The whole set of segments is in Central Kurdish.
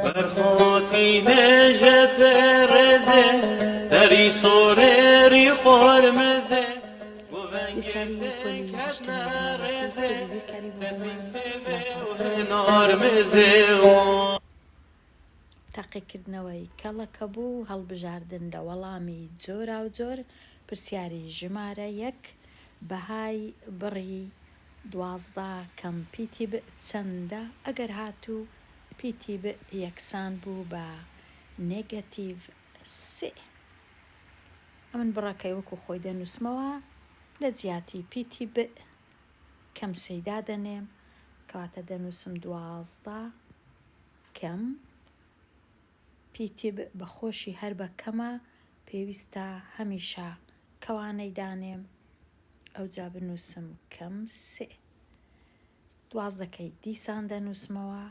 برخوتی نجه پرزه تری سوری قرمزه بیرکاری پۆلی هەشتمی بنەماتی کتێبی بیرکاری بۆ بۆمان نارمزه تاقیکردنەوەی کەڵەکە بوو هەڵبژاردن لە وەڵامی جۆرا و جۆر پرسیاری ژمارە 1 بەهای بڕی 12 کەم پیتی ب چەندە ئەگەر هاتوو پیتی ب یەکسان بوو بە نێگەتیڤ 3 ئەمن بڕەکەی وەکو خۆی دەنووسمەوە لە جیاتی پیتی ب کەم سەیدا دەنێم کەواتە دەنووسم 12 کەم پیتی بە خۆشی هەر بە کەمە پێویستە هەمیشە کەوانەی دانێم ئەوجا بنووسم کەم 3 12ەکەی دیسان دەنووسمەوە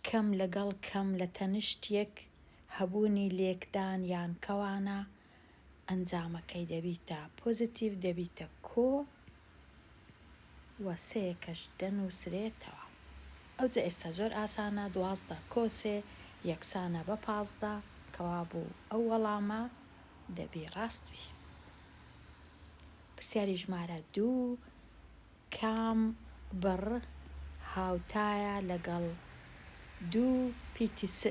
کەم لەگەڵ کەم لە تەنیشتێک هەبوونی لێکدان یان کەوانە ئەنجامەکەی دەبیتە پۆزیتیڤ دەبیتە کۆ و سێیەکەش دەنووسرێتەوە ئەوجا ئێستا زۆر ئاسانە 12 کۆ 3 یەکسانە بە 15 کەوا بوو ئەو وەڵامە دەبی ڕاستوی پرسیاری ژمارە 2 کام بڕ هاوتایە لەگەڵ 2 پیتی س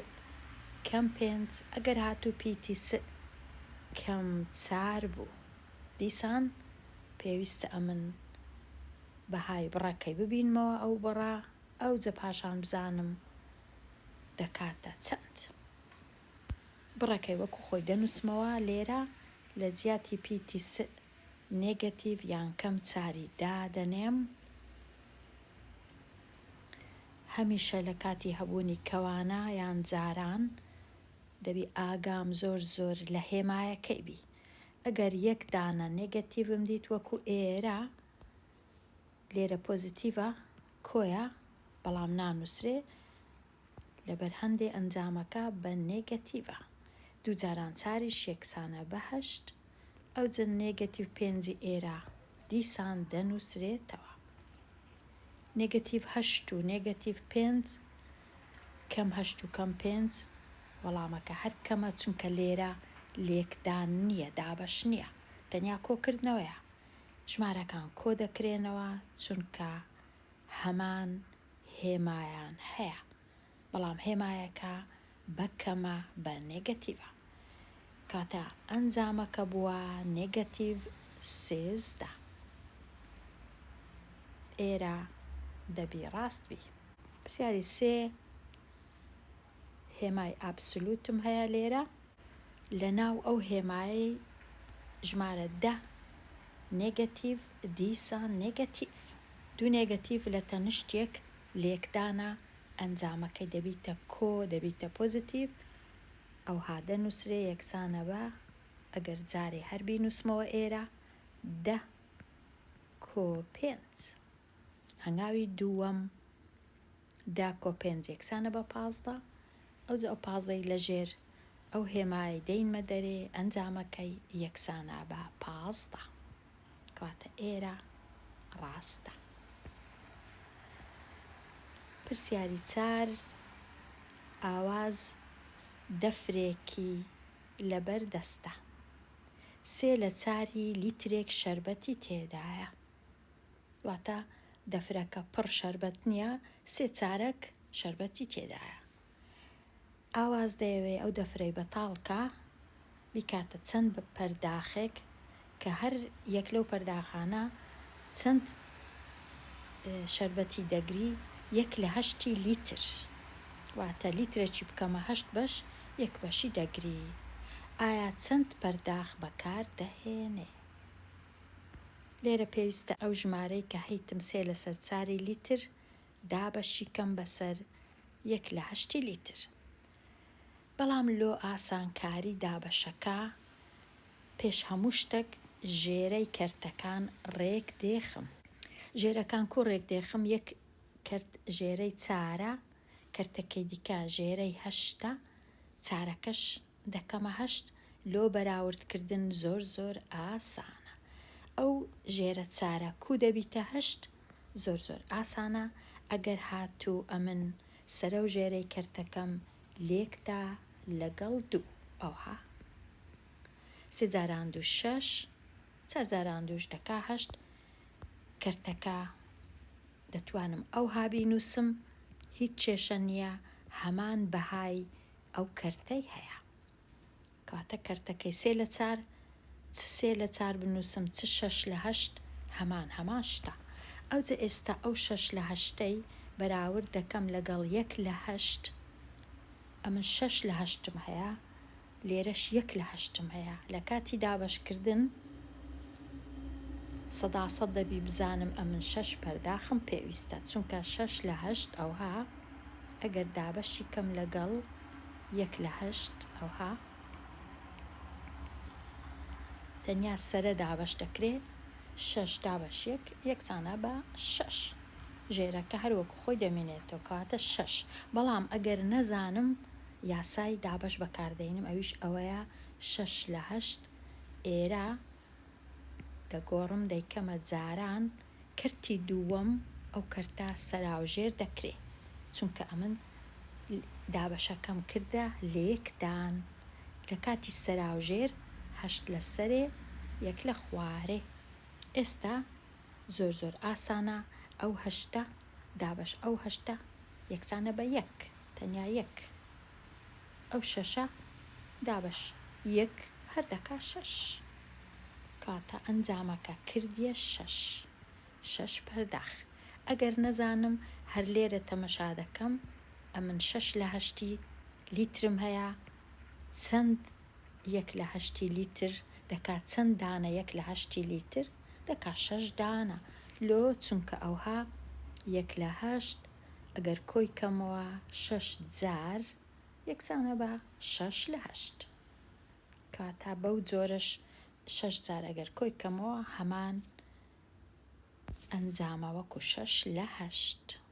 کەم 5 ئەگەر هاتوو پیتی س کەم 4 بوو دیسان پێویستە ئەمن بەهای بڕەکەی ببینمەوە ئەو بڕە ئەوجە پاشان بزانم دەکاتە چەند بڕەکەی وەکو خۆی دەنووسمەوە لێرە لە جیاتی پیتی س نێگەتیڤ یان کەم 4 دادەنێم هەمیشە لە کاتی هەبوونی کەوانە یان جاران دەبی ئاگام زۆر لە هێمایەکەی بی ئەگەر یەک دانە نێگەتیڤم دیت وەکو ئێرە لێرە پۆزیتیڤە کۆیە بەڵام نانووسرێ لەبەر هەندێ ئەنجامەکە بە نێگەتیڤە دوو جاران چاریش یەکسانە بە 8 ئەوجە نێگەتیڤ 5 ئێرە دیسان دەنووسرێتەوە نێگەتیڤ 8 و نێگەتیڤ 5 کەم 8 و کەم 5 وەڵامەکە هەر کەمە چونکە لێرە لێکدان نییە دابەش نییە تەنیا کۆکردنەوەیە ژمارەکان کۆ دەکرێنەوە چونکە هەمان هێمایان هەیە بەڵام هێمایەکە بە کەمە بە نێگەتیڤە کاتە ئەنجامەکە بووە نێگەتیڤ 13 ئێرە دەبی ڕاستبی پرسیاری 3 هێمای ئابسولوتم هەیە لێرە لە ناو ئەو هێمایی ژمارە 10 نێگەتیڤ دیسان نێگەتیڤ دوو نێگەتیڤ لە تەنیشتێک لێکدانە ئەنجامەکەی دەبیتە کۆ دەبیتە پۆزیتیڤ ئەو هادە نووسرێ یەکسانە بە ئەگەر جارێ هەر بینووسمەوە ئێرە 10 کۆ 5 هەنگاوی دووەم 10 کۆ 5 یەکسانە بە 15 ئەوجا ئەو 15ی لەژێر ئەو هێمای دەینمە دەرێ ئەنجامەکەی یەکسانە بە 15 کەواتە ئێرە ڕاستە پرسیاری 4 ئاواز دەفرێکی لەبەر دەستە 3 لە 4 لیترێک شەربەتی تێدایە واتە دەفرەکە پڕ شەربەت نییە 3 چارەک شەربەتی تێدایە ئاواز دەیەوێ ئەو دەفرەی بەتاڵکە بیکاتە چەند پەرداخێک کە هەر یەک لەو پەرداخانە چەند شەربەتی دەگری 1/8 لیتر واتە لیترێکی بکەمە 8 بەش 1 بەشی دەگری ئایا چەند پەرداخ بەکار دەهێنێ لێرە پێویستە ئەو ژمارەی کە هەیتم 3 لەسەر 4 لیتر دابەشی کەم بەسەر 1/8 لیتر بەڵام لۆ ئاسانکاری دابەشەکە پێش هەموو شتێک ژێرەی کەرتەکان ڕێک دێخم ژێرەکان کوڕ ڕێک دێخم یەک کەرت ژێرەی 4 کەرتەکەی دیکە ژێرەی 8 چارەکەش دەکەمە 8 لۆ بەراوردکردن زۆر ئاسانە ئەو ژێرە 4 کو دەبیتە 8 زۆر ئاسانە ئەگەر هاتوو ئەمن سەرە و ژێرەی کەرتەکەم لێکدا لەگەڵ 2 ئەوها 3 × 6 4 × 2 دەکا 8 کەرتەکە دەتوانم ئەوها بینووسم هیچ کێشە نییە هەمان بەهای ئەو کەرتەی هەیە کاتە کەرتەکەی 3/4 چ 3/4 بنووسم چ 6/8 هەمان شتە ئەوجا ئێستا ئەو 6/8ەی بەراورد دەکەم لەگەڵ 1/8 ئەمن 6/8 هەیە لێرەش 1/8 هەیە لە کاتی دابەشکردن 100% دەبی بزانم ئەمن 6 پەرداخم پێویستە چونکە 6/8 ئەوها ئەگەر دابەشی کەم لەگەڵ 1/8 ئەوها تەنیا سەرە دابەش دەکرێت 6 دابەش 1 یەکسانە بە 6 ژێرەکە هەروەکو خۆی دەمێنێتەوە کاتە 6 بەڵام ئەگەر نەزانم یاسای دابەش بەکاردێنم ئەویش ئەوەیە 6/8 ئێرە دەگۆڕم دەیکەمە جاران کەرتی دووەم ئەو کەرتە سەراوژێر دەکرێت چونکە ئەمن دابەشەکەم کردە لێکدان لە کاتی سەراوژێر 8 لە سەرێ 1 لە خوارێ ئێستا زۆر ئاسانە ئەو 8 دابەش ئەو 8 یەکسانە بە 1 تەنیا 1 ئەو 6 دابەش 1 هەر دەکا 6 کاتە ئەنجامەکە کردیە 6 پەرداخ ئەگەر نەزانم هەر لێرە تەمەشا دەکەم ئەمن 6/8 لیترم هەیە چەند 1/8 لیتر دەکات چەند دانە 1/8 لیتر دەکا 6 دانە لۆ چونکە ئەوها 1/8 ئەگەر کۆی کەمەوە 6 جار یەکسانە بە 6/8 کاتە بەو جۆرەش 6 جار ئەگەر کۆی کەمەوە هەمان ئەنجامە وەکو 6/8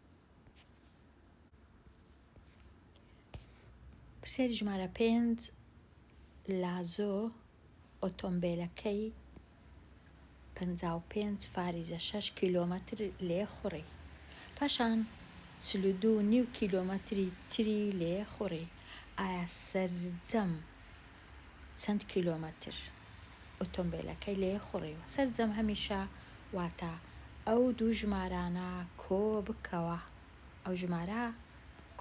پرسیاری ژمارە 5 لازۆ ئۆتۆمبیلەکەی 55 فاریزە 6 کیلۆمەتر لێ خوڕی پاشان 42.5 کیلۆمەتری تری لێ خوڕی ئایا سەرجەم چەند کیلۆمەتر ئۆتۆمبیلەکەی لێ خوڕیوە سەرجەم هەمیشە واتە ئەو دوو ژمارانە کۆ بکەوە ئەو ژمارە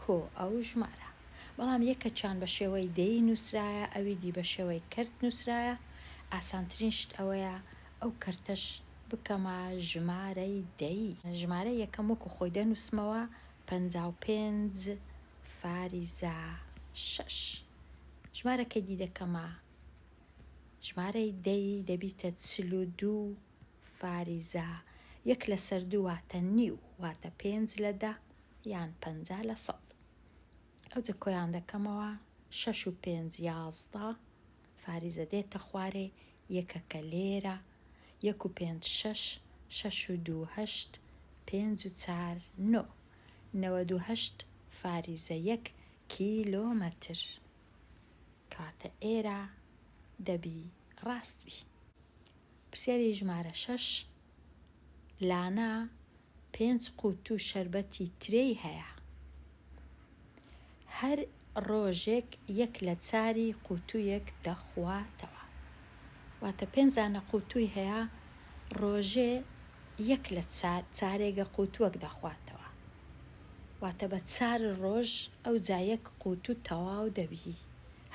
کۆ ئەو ژمارە بەڵام یەکەچیان بە شێوەی دەی نووسرایە ئەوی دی بە شێوەی کەرت نووسرایە ئاسانترین شت ئەوەیە ئەو کەرتەش بکەمە ژمارەی دەی ژمارە یەکەم وەکو خۆی دەنووسمەوە 55 فاریزە 6 ژمارەکەی دی دەکەمە ژمارەی دەی دەبیتە 42 فاریزە 1/2 واتە نیو واتە 5/10 یان 50/100 ئەوجە کۆیان دەکەمەوە 6 و 5 11 فاریزە دێتە خوارێ یەکەکە لێرە 1 و 5 6 6 و 2 8 5 و 4 9 98 فاریزە 1 کیلۆمەتر کاتە ئێرە دەبی ڕاستبی پرسیاری ژمارە 6 لانا 5 قوتو شەربەتی ترێی هەیە هەر ڕۆژێک 1/4 قوتوویەک دەخواتەوە واتە 5 دانە قوتووی هەیە ڕۆژێ 1/4 قوتووەک دەخواتەوە واتە بە 4 ڕۆژ ئەو جا 1 قوتو تەواو دەبی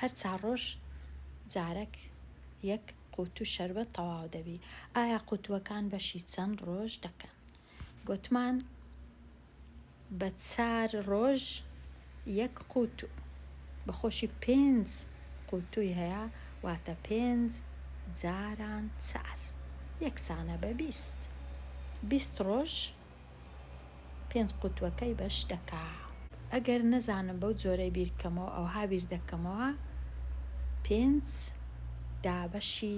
هەر 4 ڕۆژ جارێک 1 قوتو شەربەت تەواو دەبی ئایا قوتوەکان بەشی چەند ڕۆژ دەکەن گوتمان بە 4 ڕۆژ 1 قوتو بەخۆشی 5 قوتووی هەیە واتە 5 جاران 4 یەکسانە بە 20 ڕۆژ 5 قوتوەکەی بەش دەکا ئەگەر نەزانم بەو جۆرەی بیرکەمەوە ئەوها بیر دەکەمەوە 5 دابەشی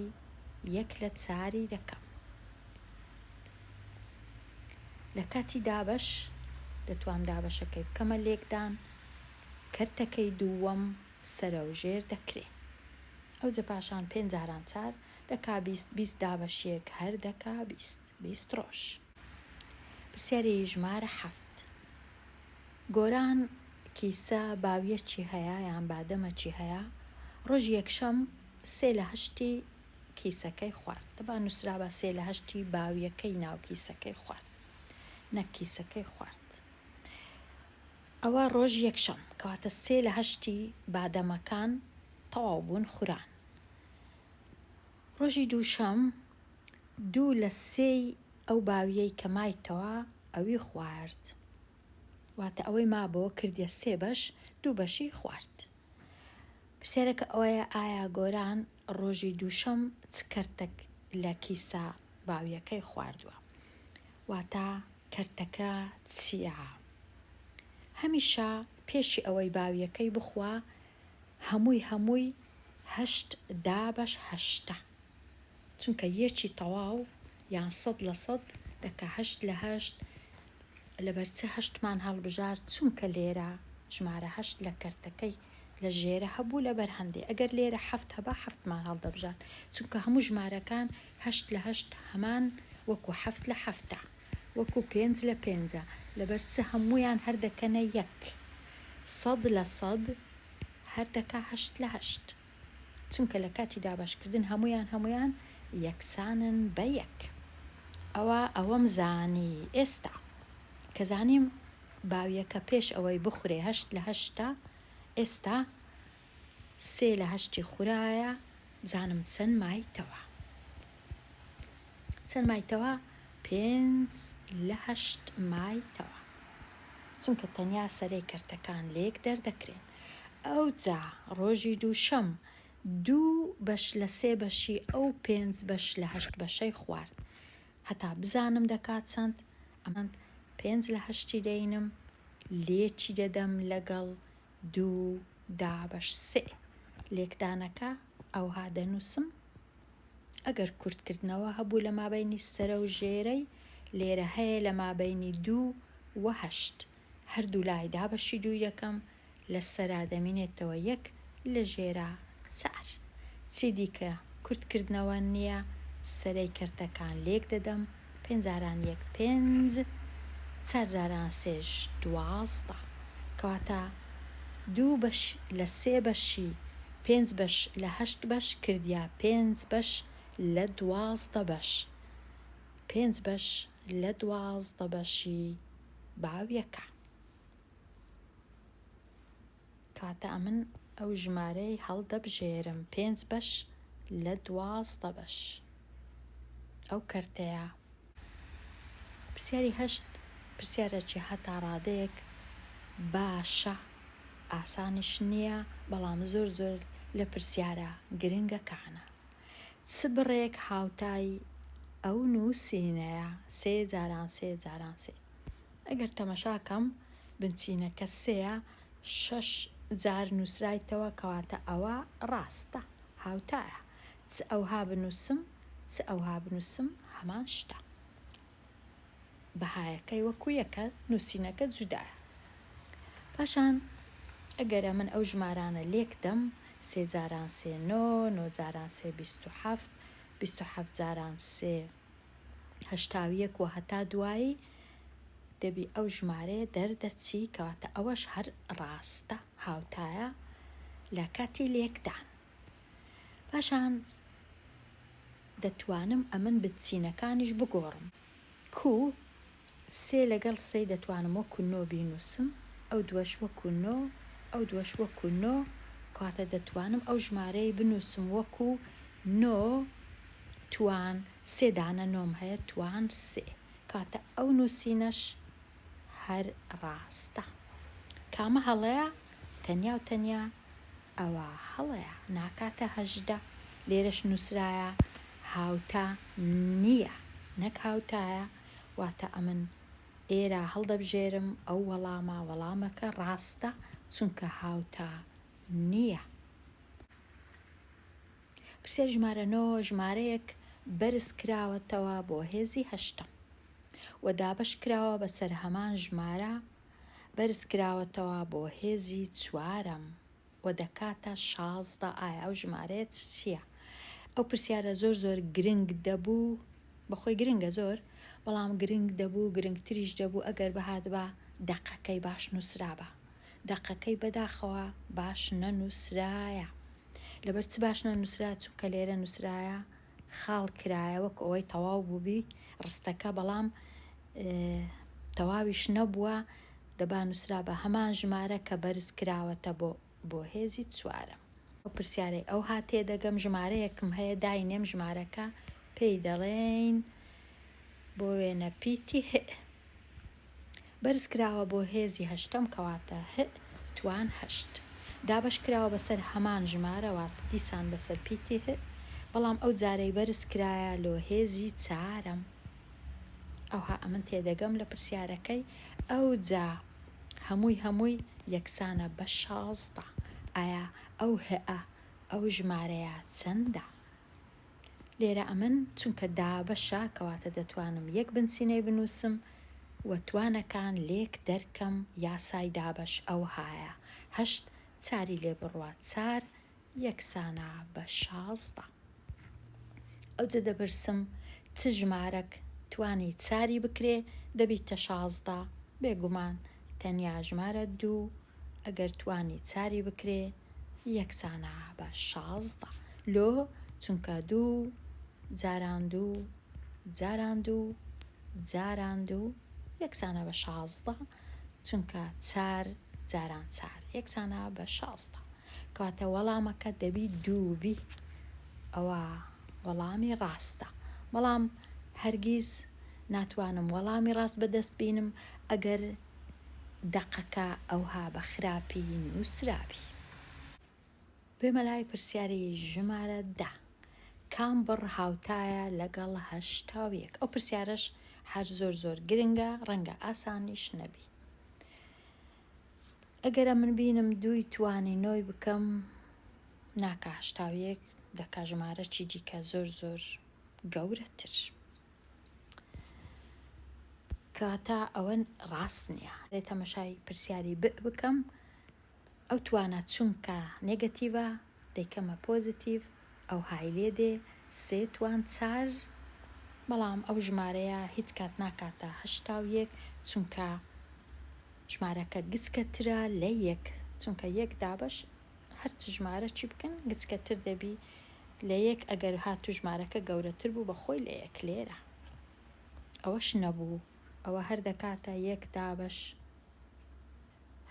1/4 دەکەم لە کاتی دابەش دەتوانم دابەشەکەی بکەمە لێکدان کەرتەکەی دووەم سەرە و ژێر دەکرێت ئەوجە پاشان 5 جاران 4 دەکا 20 دابەشیەک هەر دەکا 20 ڕۆژ پرسیاری ژمارە 7 گۆران کیسە باویەکی هەیە یان بادەمەکی هەیە، ڕۆژی یەکشەم 3/8 کیسەکەی خوارد. دەبا نووسرابە 3/8 باویەکەی ناو کیسەکەی خوارد، نەک کیسەکەی خوارد. ئەوە ڕۆژ یەکشەم کەواتە 3/8 بادەمەکان تەواو بوون خوران. ڕۆژی دووشەم 2/3 ئەو باویەی کە مایتەوە ئەوی خوارد، واتە ئەوەی مابەوە کردیە 3 بەش، 2 بەشی خوارد. پرسیارەکە ئەوەیە ئایا گۆران ڕۆژی دووشەم چ کەرتێک لە کیسە باویەکەی خواردووە، واتە کەرتەکە چییە؟ هەمیشە پێشی ئەوەی باویەکەی بخوا هەمووی 8 10/8، چونکە یەکی تەواو یان 100% دەکا 8/8 لەبەرچە 8مان هەڵبژار، چونکە لێرە ژمارە 8 لە کەرتەکەی لە ژێرە هەبوو لەبەر هەندێ. ئەگەر لێرە 7 هەبا 7مان هەڵدەبژان، چونکە هەموو ژمارەکان 8/8 هەمان وەکو 7/7 وەکو 5/5 لەبەرچە هەمویان هەردەکەنە 1 100% هەردەکە 8/8، چونکە لە کاتی دابشکردن هەمویان یەکسانن بە 1. ئەوەم زانی. ئێستا کە زانیم باویەکە پێش ئەوەی بخورێ 8/8، ئێستا 3/8 خورایە، بزانم چەند مایتەوە. 5/8 مایتەوە، چونکە تەنیا سەرەی کەرتەکان لێک دەردەکرێن. ئەوجا ڕۆژی دووشەم 2/3 بەشی ئەو 5/8 بەشەی خوارد. هەتا بزانم دەکات چەند، ئەمە 5/8 دەینم لێکی دەدەم لەگەڵ 2/3 لێکدانەکە ئەوها دەنووسم. ئەگەر کورتکردنەوە هەبوو لە مابەینی سەرە و ژێرەی، لێرە هەیە لە مابەینی 2 و 8، هەردوو لای دابەشی 2 یەکەم، لە سەرا دەمینێتەوە 1، لە ژێرە 4. چی دیکە کورتکردنەوە نییە، سەرەی کەرتەکان لێک دەدەم. 5/1 5، 4/3 12، کەواتە 2 بەش لە 3 بەشی 5 بەش لە 8 بەش کردیا 5 بەش لە 12 بەش، 5 بەش لە 12 بەشی باویەکە. کەواتە ئەمن ئەو ژمارەی هەڵدەبژێرم 5 بەش لە 12 بەش. ئەو کەرتەیە. پرسیاری 8 پرسیارێکی هەتا ڕادەیەک باشە، ئاسانیش نییە، بەڵام زۆر لە پرسیارە گرنگەکانە. چ بڕێک هاوتای ئەو نووسینەیە 3x3x3؟ ئەگەر تەمەشاکەم بنچینەکە 3ە 6 جار نووسرایتەوە، کەواتە ئەوە ڕاستە، هاوتایە. چ ئەوها بنووسم هەمان شتە، بەهایەکەی وەکو یەکە، نووسینەکە جودایە. پاشان ئەگەرە من ئەو ژمارانە لێکدەم، 3x3 9، 9x3 27، 27x3 هەشتاویەک و هەتا دوایی دەبی ئەو ژمارەیە دەردەچی، کەواتە ئەوەش هەر ڕاستە، هاوتایە لە کاتی لێکدان. پاشان دەتوانم ئەمن بچینەکانیش بگۆڕم. 3 لەگەڵ 3 دەتوانم وەکو 9 بینووسم، ئەو دووەش وەکو 9، ئەو دووەش وەکو 9، کەواتە دەتوانم ئەو ژمارەی بنووسم وەکو 9 توان 3 دانە 9 هەیە توان 3، کەواتە ئەو نووسینەش هەر ڕاستە. کامە هەڵەیە؟ تەنیا ئەوە هەڵەیە، ناکاتە 18. لێرەش نووسرایە هاوتا نییە، نەک هاوتایە، واتە ئەمن ئێرە هەڵدەبژێرم ئەو وەڵامەکە ڕاستە، چونکە هاوتا نییە. پرسیار ژمارە 9 ژمارەیەک بەرز کراوەتەوە بۆ هێزی 8 و دابش کراوە بەسەر هەمان ژمارە، بەرز کراوەتەوە بۆ هێزی 4 و دەکاتە 16. ئایا ئەو ژمارەیە چییە؟ ئەو پرسیارە زۆر گرنگ دەبوو، بەخۆی گرنگە زۆر، بەڵام گرنگ دەبوو، گرنگتریش دەبوو ئەگەر بەهات بە دەقەکەی باش نووسرابە، دەقەکەی بەداخەوە باش نەنووسرایە. لەبەر چ باش نەنووسرا؟ چونکە لێرە نووسرایە خاڵ کرایە وەکو ئەوەی تەواو بووبی ڕستەکە، بەڵام تەواویش نەبووە، دەبا نووسرا بە هەمان ژمارە کە بەرز کراوەتە بۆ هێزی چوارەم. ئەو پرسیارەی ئەو هاتێ دەگەم ژمارەیەکم هەیە داینێم ژمارەکە پێی دەڵێن بۆ وێنە پیتی ه. بەرز کراوە بۆ هێزی هەشتەم کەواتە ه توان هەشت. دابەش کراوە بەسەر هەمان ژمارەوە دیسان بەسەر پیتی ه، بەڵام ئەو جارەی بەرز کرایە لۆ هێزی چارەم. ئەوها ئەمن تێدەگەم لە پرسیارەکەی ئەو جا هەمووی یەکسانە بە 16. ئایا ئەو هەئە ئەو ژمارەیە چەندە؟ لێرە ئەمن چونکە دابەشە کەواتە دەتوانم یەک بنچینەی بنووسم و توانەکان لێک دەرکەم. یاسای دابەش ئەو هایە، هەشت چاری لێ بڕوە چار یەکسانە بە 16. ئەوجە دەپرسم چ ژمارەک توانی چاری بکرێ دەبیتە 16؟ بێگومان تەنیا ژمارە 2 ئەگەر توانی چاری بکرێ یەکسانە بە 16. لۆ چونکە 2 جاران 2 جاران 2 جاران 2 یەکسانە بە 16، چونکە 4 جاران 4 یەکسانە بە 16. کەواتە وەڵامەکە دەبی 2 بی. ئەوە وەڵامی ڕاستە، بەڵام هەرگیز ناتوانم وەڵامی ڕاست بەدەست بینم ئەگەر دەقەکە ئەوها بە خراپی نووسرابی. بێمە لای پرسیاری ژمارە 10. کام بڕ هاوتایە لەگەڵ 81؟ ئەو پرسیارەش هەر زۆر گرنگە، ڕەنگە ئاسانیش نەبی. ئەگەرە من بینم 2 توانی 9 بکەم ناکە 81، دەکا ژمارە چی دیکە زۆر گەورەتر، کەواتە ئەوە ڕاست نییە. لێ تەمەشای پرسیاری بکەم، ئەو توانە چونکە نێگەتیڤە دەیکەمە پۆزیتیڤ، ئەو های لێ دێ 3 توان 4، بەڵام ئەو ژمارەیە هیچ کات ناکاتە 81 چونکە ژمارەکە گچکەترە لە 1، چونکە 1 دابەش هەرچ ژمارە چی بکەن گچکەتر دەبی لە 1. ئەگەر هاتو ژمارەکە گەورەتر بوو بەخۆی لە 1 لێرە، ئەوەش نەبوو، ئەوە هەر دەکاتە 1 دابەش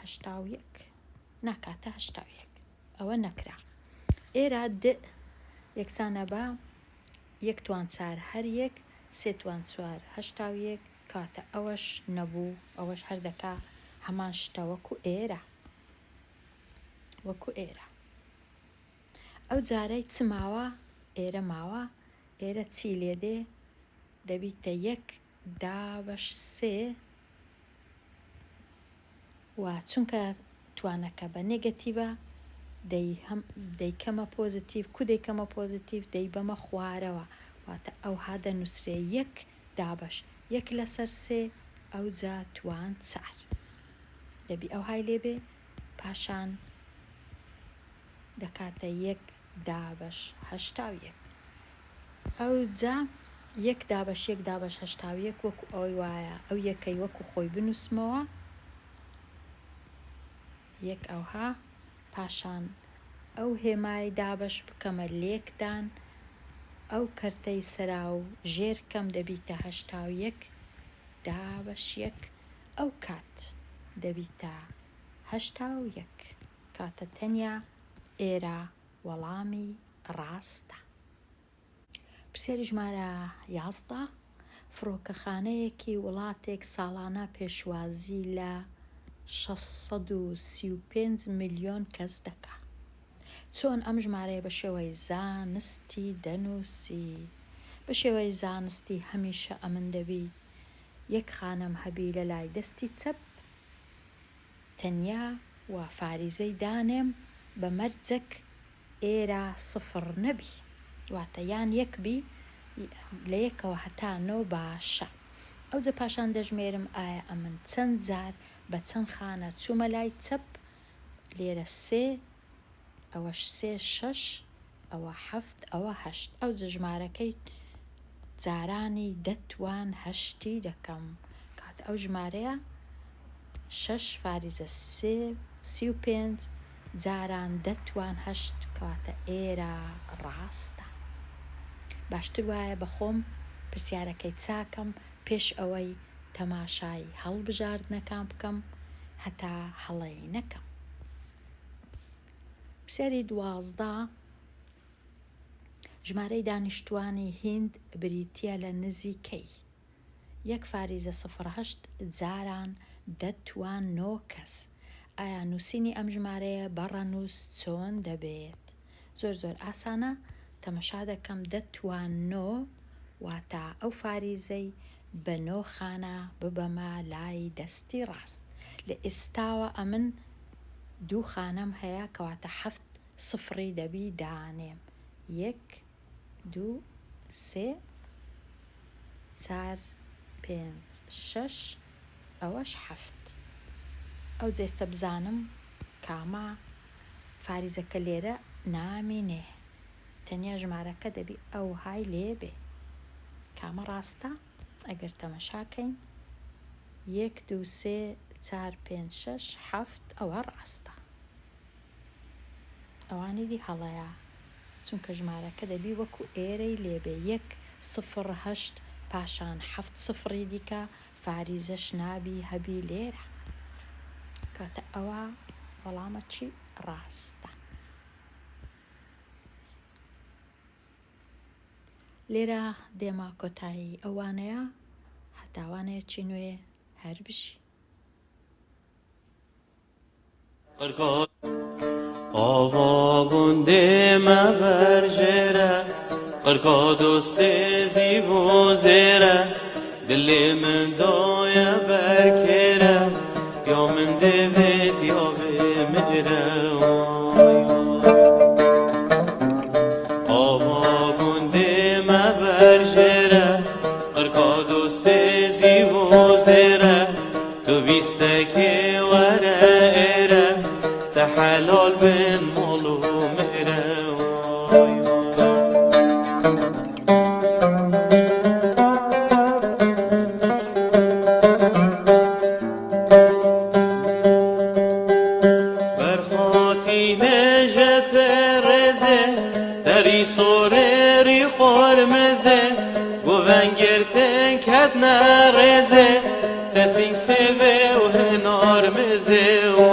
81 ناکاتە 81، ئەوە نەکرا. ئێرە د یەکسانە بە 1 توان 4 هەر 1 3 توان 4 81، کاتە ئەوەش نەبوو، ئەوەش هەر دەکا هەمان شتە وەکو ئێرە. ئەو جارەی چ ماوە؟ ئێرە ماوە، ئێرە چی لێ دێ؟ دەبیتە 1 دابەش 3 و چونکە توانەکە بە نێگەتیڤە دەیکەمە پۆزیتیڤ، کو دەیکەمە پۆزیتیڤ دەی بەمە خوارەوە، واتە ئەو هادە نووسرێ 1 دابەش 1 لەسەر 3 ئەو جا توان 4 دەبی ئەو های لێبێ، پاشان دەکاتە 1 دابەش 81. ئەو جا 1 دابەش 1 دابەش 81 وەکو ئەوەی وایە ئەو یەکەی وەکو خۆی بنووسمەوە 1 ئەوها، پاشان ئەو هێمای دابەش بکەمە لێکدان، ئەو کەرتەی سەرا و ژێرکەم دەبیتە 81 دابەش 1، ئەو کات دەبیتە 81، کاتە تەنیا ئێرە وەڵامی ڕاستە. پرسیاری ژمارە 11. فڕۆکەخانەیەکی وڵاتێک ساڵانە پێشوازی لە 635 ملیۆن کەس دەکا. چۆن ئەم ژمارەیە بە شێوەی زانستی دەنووسی؟ بە شێوەی زانستی هەمیشە ئەمن دەبی یەک خانەم هەبی لە لای دەستی چەپ تەنیا و فاریزەی دانێم بە مەرجەک ئێرە 0 نەبی، واتە یان 1 بی لە 1ەوە هەتا 9 باشە. ئەوجە پاشان دەژمێرم ئایا ئەمن چەند جار بە چەند خانە چوومە لای چەپ، لێرە 3 ئەوەش 3 6 ئەوە 7 ئەوە 8، ئەوجە ژمارەکەی جارانی دەتوان 8 دەکەم، کاتە ئەو ژمارەیە 6 فاریزە 35 جاران دەتوان 8 کەواتە ئێرە ڕاستە. باشتر وایە بەخۆم پرسیارەکەی چاکەم پێش ئەوەی تەماشای هەڵبژاردنەکان بکەم هەتا هەڵەی نەکەم. پرسیاری 12 ژمارەی دانیشتوانی هیند بریتیە لە نزیکەی 1 فاریزە 08 جاران دەتوان 9 کەس. ئایا نووسینی ئەم ژمارەیە بەڕەنووس چۆن دەبێت؟ زۆر ئاسانە، تەمەشا دەکەم دەتوان 9 واتە ئەو فاریزەی بە 9 خانە ببەمە لای دەستی ڕاست. لە ئێستاوە ئەمن 2 خانەم هەیە کەواتە 7 سفری دەبی دانێم. 1 2 3 4 5 6 ئەوەش 7. ئەو جێستە بزانم کامە فاریزەکە لێرە نامینێ، تەنیا ژمارەکە دەبی ئەو های لێ بێ. کامە ڕاستە؟ ئەگەر تەمەشاکەین 1 2 3 4 5 6 7 ئەوە ڕاستە. ئەوانی دی هەڵەیە چونکە ژمارەکە دەبی وەکو ئێرەی لێبێ 1 0 8 پاشان 7 سفری دیکە فاریزەش نابی هەبی لێرە کاتە ئەوە وەڵامە چی ڕاستە. لێرە دێمە کۆتایی ئەوانەیە هەتاوانەیەکی نوێ هەر بژی. آوا گنده مبرجره قرقا دوست زیبو زیره دل من دایا برکره یا من دوید یا بمیره. آوا گنده مبرجره قرقا دوست زیبو زیره تو بیسته که وره ایره حلال بن مولو میره. برخاتی نجه پرزه تری سوری قرمزه گوونگرتن کد نرزه تسینگ سوه و هنار مزه.